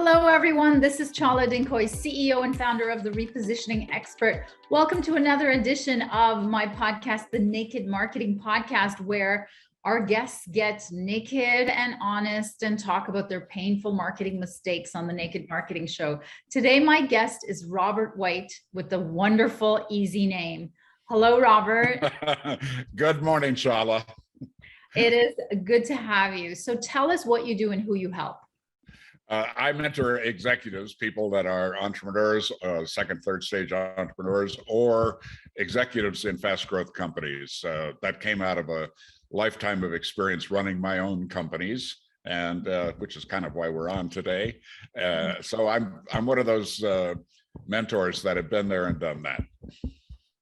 Hello, everyone. This is Chala, Dincoy, CEO and founder of The Repositioning Expert. Welcome to another edition of my podcast, The Naked Marketing Podcast, where our guests get naked and honest and talk about their painful marketing mistakes on The Naked Marketing Show. Today, my guest is Robert White with the wonderful, easy name. Hello, Robert. Good morning, Chala. It is good to have you. So tell us what you do and who you help. I mentor executives, people that are entrepreneurs, second, third stage entrepreneurs, or executives in fast growth companies. That came out of a lifetime of experience running my own companies, and which is kind of why we're on today. So I'm one of those mentors that have been there and done that.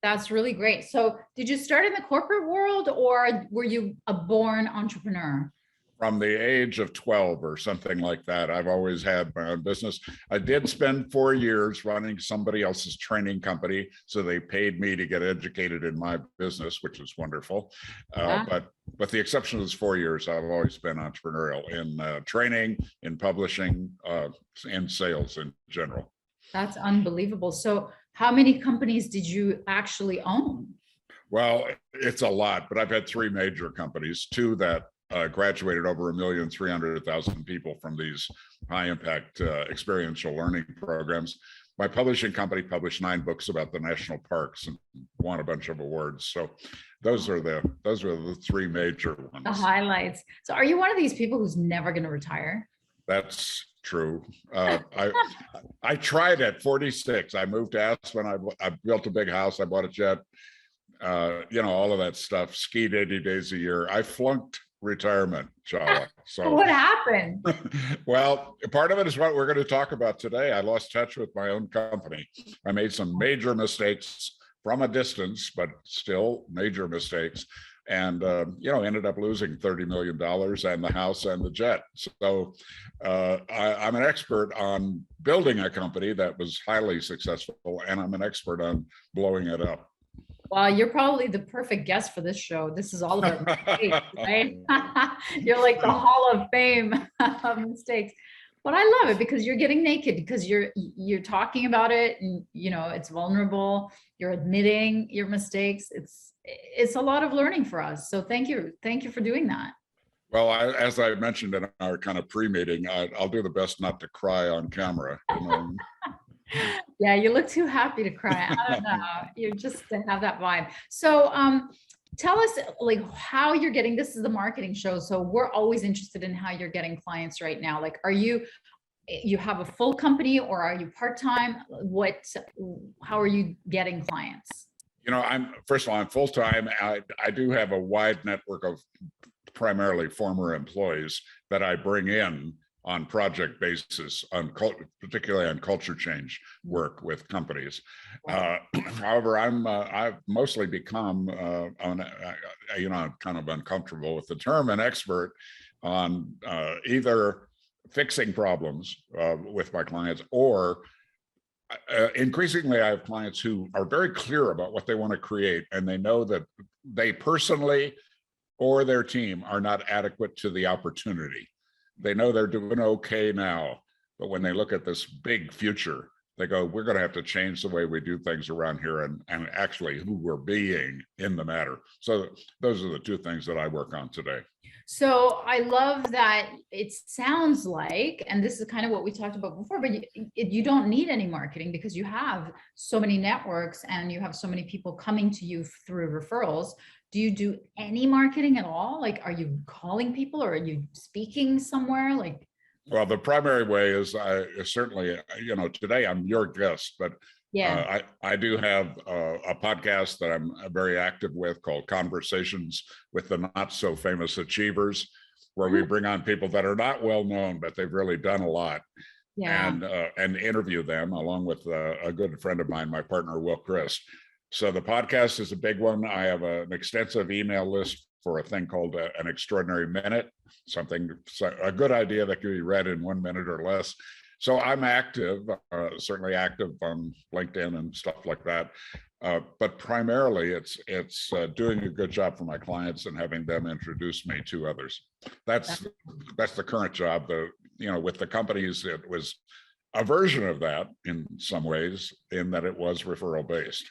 That's really great. So did you start in the corporate world, or were you a born entrepreneur? From the age of 12 or something like that, I've always had my own business. I did spend 4 years running somebody else's training company, so they paid me to get educated in my business, which was wonderful. But with the exception of those 4 years, I've always been entrepreneurial in training, in publishing, and sales in general. That's unbelievable. So how many companies did you actually own? Well, it's a lot, but I've had 3 major companies, 2 that graduated over 1,300,000 people from these high impact experiential learning programs. My publishing company published 9 books about the national parks and won a bunch of awards. So those are the 3 major ones. The highlights. So are you one of these people who's never going to retire? That's true. I tried at 46. I moved to Aspen. I built a big house. I bought a jet. All of that stuff. Skied 80 days a year. I flunked retirement, Chala. So what happened? Well, part of it is what we're going to talk about today. I lost touch with my own company. I made some major mistakes from a distance, but still major mistakes. And, ended up losing $30 million and the house and the jet. So I'm an expert on building a company that was highly successful, and I'm an expert on blowing it up. Well, you're probably the perfect guest for this show. This is all about mistakes, right? You're like the Hall of Fame of mistakes. But I love it because you're getting naked, because you're talking about it, and it's vulnerable. You're admitting your mistakes. It's a lot of learning for us. So thank you for doing that. Well, as I mentioned in our kind of pre-meeting, I'll do the best not to cry on camera. Yeah, you look too happy to cry. I don't know. You just have that vibe. So tell us like how you're getting, this is the marketing show. So we're always interested in how you're getting clients right now. Like, are you have a full company, or are you part-time? How are you getting clients? First of all, I'm full-time. I do have a wide network of primarily former employees that I bring in on project basis, particularly on culture change work with companies. However, I've mostly become, I'm kind of uncomfortable with the term, an expert on either fixing problems with my clients, or increasingly I have clients who are very clear about what they want to create, and they know that they personally or their team are not adequate to the opportunity. They know they're doing okay now, but when they look at this big future, they go, we're going to have to change the way we do things around here, and actually who we're being in the matter. So those are the 2 things that I work on today. So I love that it sounds like, and this is kind of what we talked about before, but you don't need any marketing because you have so many networks and you have so many people coming to you through referrals. Do you do any marketing at all? Like, are you calling people, or are you speaking somewhere? Well, the primary way is certainly, today I'm your guest, but yeah, I do have a podcast that I'm very active with called Conversations with the Not So Famous Achievers, where we bring on people that are not well known, but they've really done a lot. Yeah. And interview them along with a good friend of mine, my partner, Will Chris. So the podcast is a big one. I have an extensive email list for a thing called an extraordinary minute, a good idea that can be read in 1 minute or less. So I'm active, certainly active on LinkedIn and stuff like that. But primarily it's doing a good job for my clients and having them introduce me to others. That's the current job. with the companies, it was a version of that in some ways, in that it was referral based.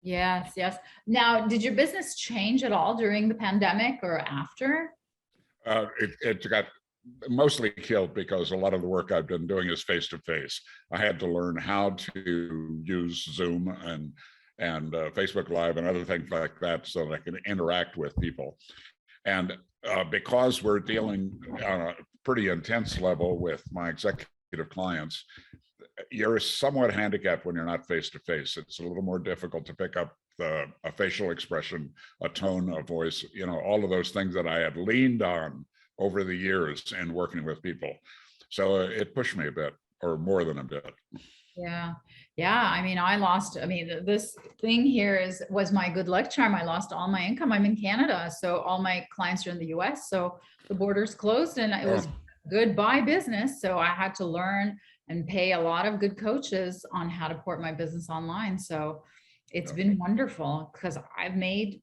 Yes, yes. Now, did your business change at all during the pandemic or after? It got mostly killed because a lot of the work I've been doing is face to face. I had to learn how to use Zoom and Facebook Live and other things like that so that I can interact with people. And because we're dealing on a pretty intense level with my executive clients, you're somewhat handicapped when you're not face to face. It's a little more difficult to pick up a facial expression, a tone of voice, all of those things that I had leaned on over the years and working with people. So it pushed me a bit, or more than a bit. Yeah. I mean, this thing here was my good luck charm. I lost all my income. I'm in Canada, so all my clients are in the US. So the borders closed and it was goodbye business. So I had to learn and pay a lot of good coaches on how to port my business online. So it's been wonderful because I've made,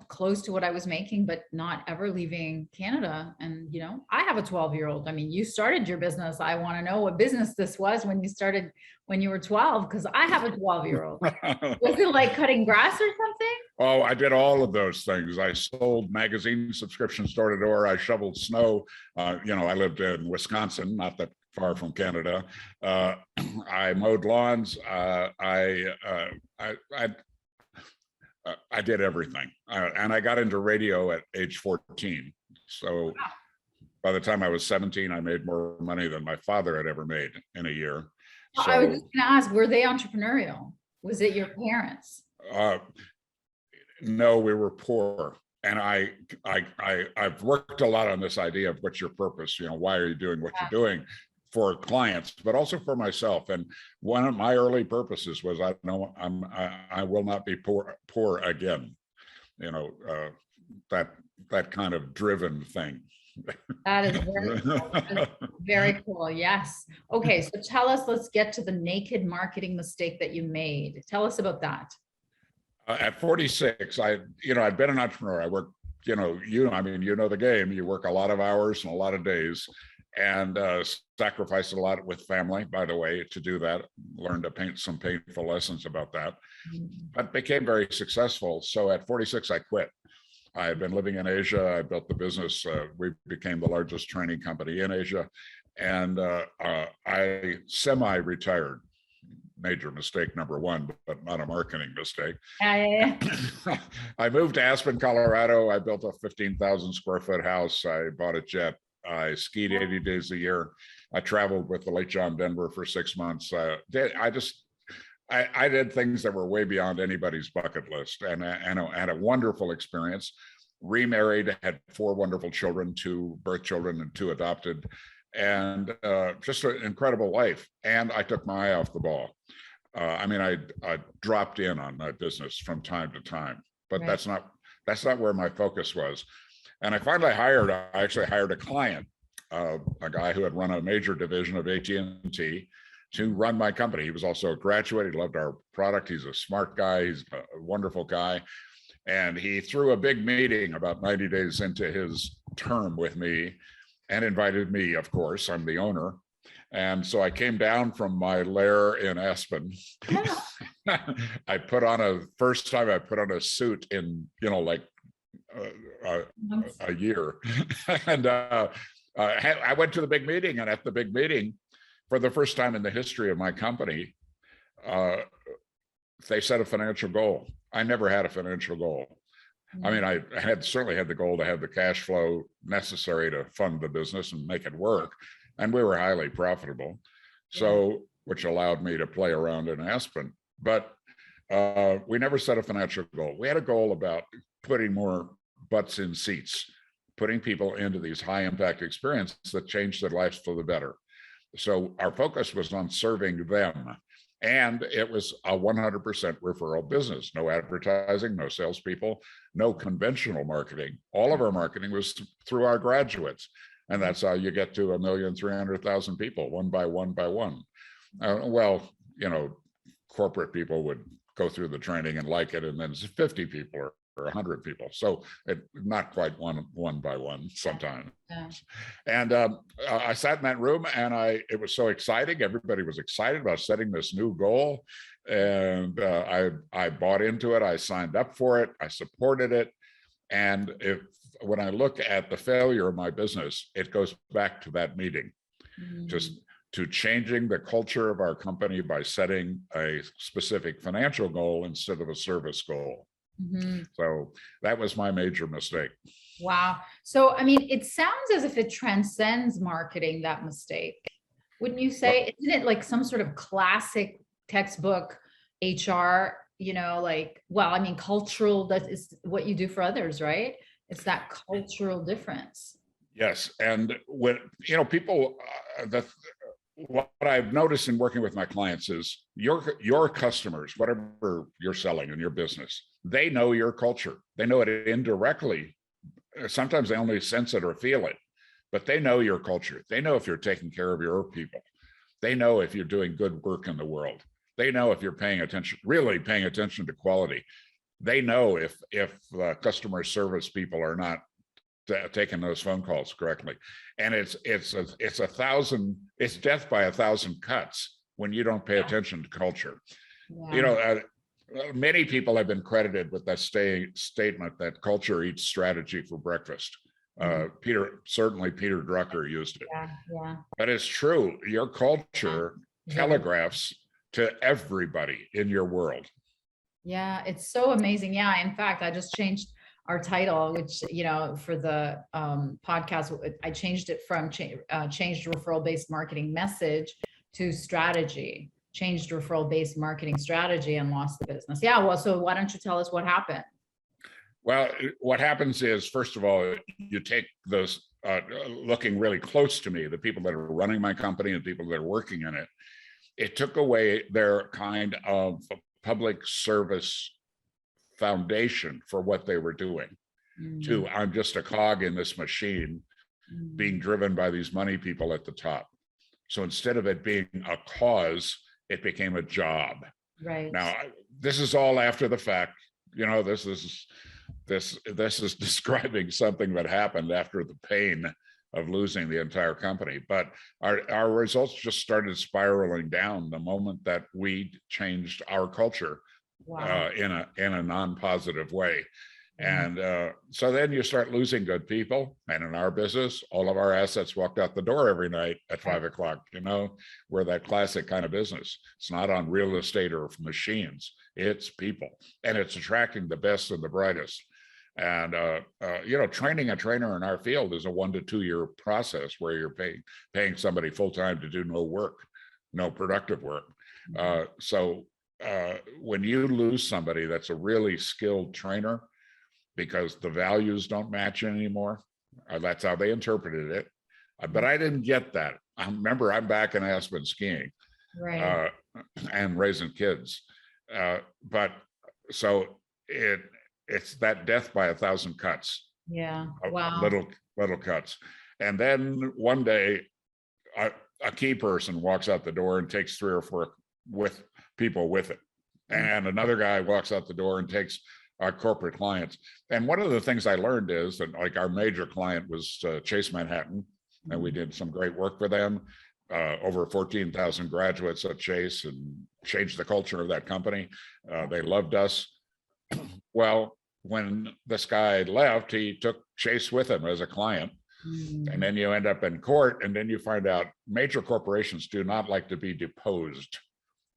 close to what I was making, but not ever leaving Canada. And, I have a 12-year-old. I mean, you started your business. I want to know what business this was when you started, when you were 12, because I have a 12-year-old. Was it like cutting grass or something? Oh, I did all of those things. I sold magazine subscriptions door to door. I shoveled snow. I lived in Wisconsin, not that far from Canada. I mowed lawns. I did everything. And I got into radio at age 14. So by the time I was 17, I made more money than my father had ever made in a year. So, I was just going to ask, were they entrepreneurial? Was it your parents? No, we were poor. And I've worked a lot on this idea of what's your purpose, why are you doing what you're doing for clients, but also for myself. And one of my early purposes was I will not be poor again. That kind of driven thing. That is very cool. Very cool. Yes. Okay. So tell us, let's get to the naked marketing mistake that you made. Tell us about that. At 46, I've been an entrepreneur. I work, you know the game. You work a lot of hours and a lot of days, and sacrificed a lot with family, by the way, to do that. Learned some painful lessons about that, but became very successful. So at 46, I quit. I had been living in Asia. I built the business. We became the largest training company in Asia, and I semi-retired. Major mistake number one, but not a marketing mistake. Yeah. I moved to Aspen, Colorado. I built a 15,000 square foot house. I bought a jet. I skied 80 days a year. I traveled with the late John Denver for 6 months. I did things that were way beyond anybody's bucket list, and had a wonderful experience. Remarried, had 4 wonderful children, 2 birth children and 2 adopted, and just an incredible life. And I took my eye off the ball. I dropped in on my business from time to time, but right. That's not where my focus was. And I actually hired a client, a guy who had run a major division of AT&T, to run my company. He was also a graduate. He loved our product. He's a smart guy. He's a wonderful guy. And he threw a big meeting about 90 days into his term with me and invited me, of course. I'm the owner. And so I came down from my lair in Aspen. First time I put on a suit in, a year. And I went to the big meeting, and at the big meeting, for the first time in the history of my company, they set a financial goal. I never had a financial goal. I mean, I certainly had the goal to have the cash flow necessary to fund the business and make it work. And we were highly profitable, which allowed me to play around in Aspen. But we never set a financial goal. We had a goal about putting more butts in seats, putting people into these high impact experiences that change their lives for the better. So our focus was on serving them. And it was a 100% referral business. No advertising, no salespeople, no conventional marketing. All of our marketing was through our graduates. And that's how you get to 1,300,000 people, one by one by one. Corporate people would go through the training and like it, and then 50 people or or 100 people. So not quite one by one sometimes. Yeah. And I sat in that room, and it was so exciting. Everybody was excited about setting this new goal. And I bought into it. I signed up for it. I supported it. And when I look at the failure of my business, it goes back to that meeting, just to changing the culture of our company by setting a specific financial goal instead of a service goal. So that was my major mistake. Wow. So, I mean, it sounds as if it transcends marketing, that mistake. Wouldn't you say? Isn't it like some sort of classic textbook HR, well, I mean, cultural, that is what you do for others, right? It's that cultural difference. Yes. And when, people, what I've noticed in working with my clients is your customers, whatever you're selling in your business, they know your culture. They know it indirectly. Sometimes they only sense it or feel it, but they know your culture. They know if you're taking care of your people. They know if you're doing good work in the world. They know if you're really paying attention to quality. They know if the customer service people are not taking those phone calls correctly. And it's death by 1,000 cuts when you don't pay attention to culture. Yeah. Many people have been credited with that statement that culture eats strategy for breakfast. Peter Drucker used it. Yeah. But it's true. Your culture telegraphs to everybody in your world. Yeah, it's so amazing. Yeah, in fact, I just changed our title, which, for the podcast, I changed it from changed referral-based marketing message to strategy, changed referral-based marketing strategy, and lost the business. Yeah, well, so why don't you tell us what happened? Well, what happens is, first of all, you take those, looking really close to me, the people that are running my company and people that are working in it, it took away their kind of public service foundation for what they were doing. To I'm just a cog in this machine being driven by these money people at the top. So instead of it being a cause, it became a job. Right. Now, this is all after the fact. This is describing something that happened after the pain of losing the entire company. But our results just started spiraling down the moment that we changed our culture. Wow. In a non-positive way. And so then you start losing good people. And in our business, all of our assets walked out the door every night at 5 o'clock. We're that classic kind of business. It's not on real estate or machines. It's people. And it's attracting the best and the brightest. And, training a trainer in our field is a 1 to 2 year process where you're paying somebody full-time to do no work, no productive work. So when you lose somebody that's a really skilled trainer because the values don't match anymore, that's how they interpreted it. But I didn't get that. I remember I'm back in Aspen skiing, right, and raising kids. But so it's that death by 1,000 cuts. Yeah. Wow. Little cuts. And then one day, a key person walks out the door and takes 3 or 4 people with it. And another guy walks out the door and takes our corporate clients. And one of the things I learned is that, like, our major client was Chase Manhattan, and we did some great work for them. Over 14,000 graduates at Chase, and changed the culture of that company. They loved us. Well, when this guy left, he took Chase with him as a client. And then you end up in court, and then you find out major corporations do not like to be deposed.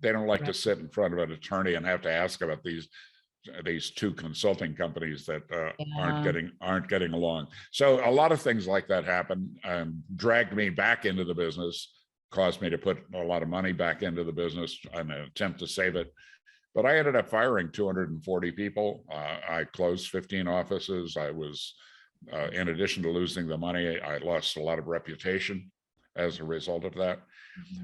They don't like to sit in front of an attorney and have to ask about these 2 consulting companies that aren't getting along. So a lot of things like that happened, dragged me back into the business, caused me to put a lot of money back into the business in an attempt to save it. But I ended up firing 240 people. I closed 15 offices. I was, in addition to losing the money, I lost a lot of reputation as a result of that.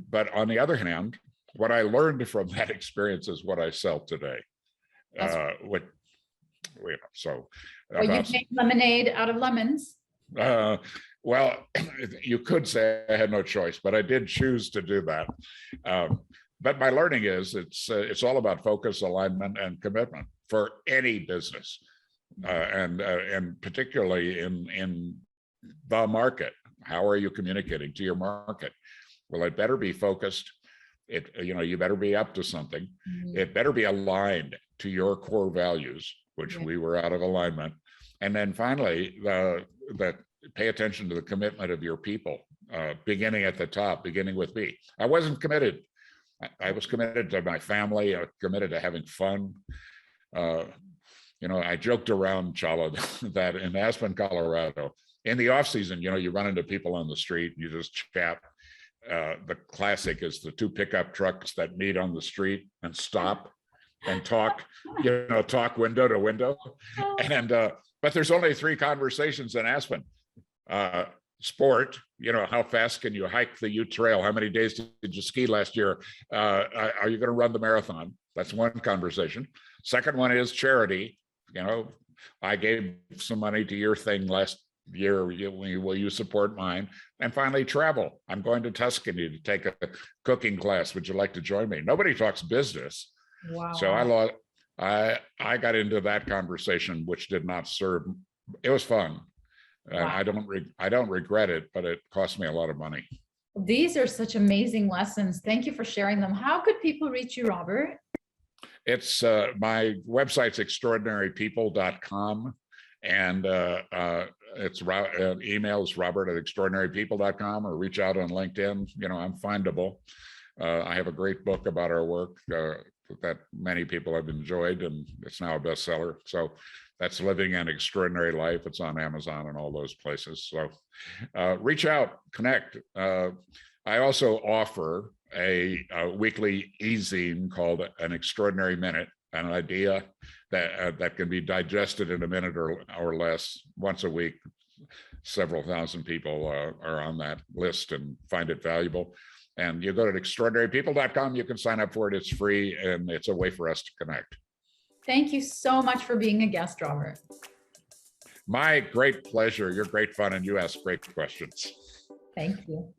But on the other hand, what I learned from that experience is what I sell today. You make lemonade out of lemons. Well, you could say I had no choice, but I did choose to do that. But my learning is it's all about focus, alignment, and commitment for any business. and particularly in the market. How are you communicating to your market? Well, it better be focused. You better be up to something. It better be aligned to your core values, which we were out of alignment. And then finally, that pay attention to the commitment of your people, beginning at the top, beginning with me. I wasn't committed. I was committed to my family. I was committed to having fun. I joked around, Chala, that in Aspen, Colorado, in the off season, you run into people on the street, you just chat. The classic is the two pickup trucks that meet on the street and stop and talk, talk window to window. And but there's only 3 conversations in Aspen. Sport, how fast can you hike the Ute Trail? How many days did you ski last year? Are you going to run the marathon? That's one conversation. Second one is charity. I gave some money to your thing last year. Will you support mine? And finally, travel. I'm going to Tuscany to take a cooking class. Would you like to join me? Nobody talks business. Wow. So I got into that conversation, which did not serve. It was fun. And wow. I don't regret it, but it cost me a lot of money. These are such amazing lessons. Thank you for sharing them. How could people reach you, Robert? It's my website's extraordinarypeople.com, and it's email is robert@extraordinarypeople.com, or reach out on LinkedIn. I'm findable. I have a great book about our work that many people have enjoyed, and it's now a bestseller. So that's Living an Extraordinary Life. It's on Amazon and all those places. So reach out, connect. I also offer a weekly e-zine called An Extraordinary Minute, an idea that can be digested in a minute or less once a week. Several thousand people are on that list and find it valuable. And you go to extraordinarypeople.com, you can sign up for it. It's free, and it's a way for us to connect. Thank you so much for being a guest, Robert. My great pleasure. You're great fun, and you ask great questions. Thank you.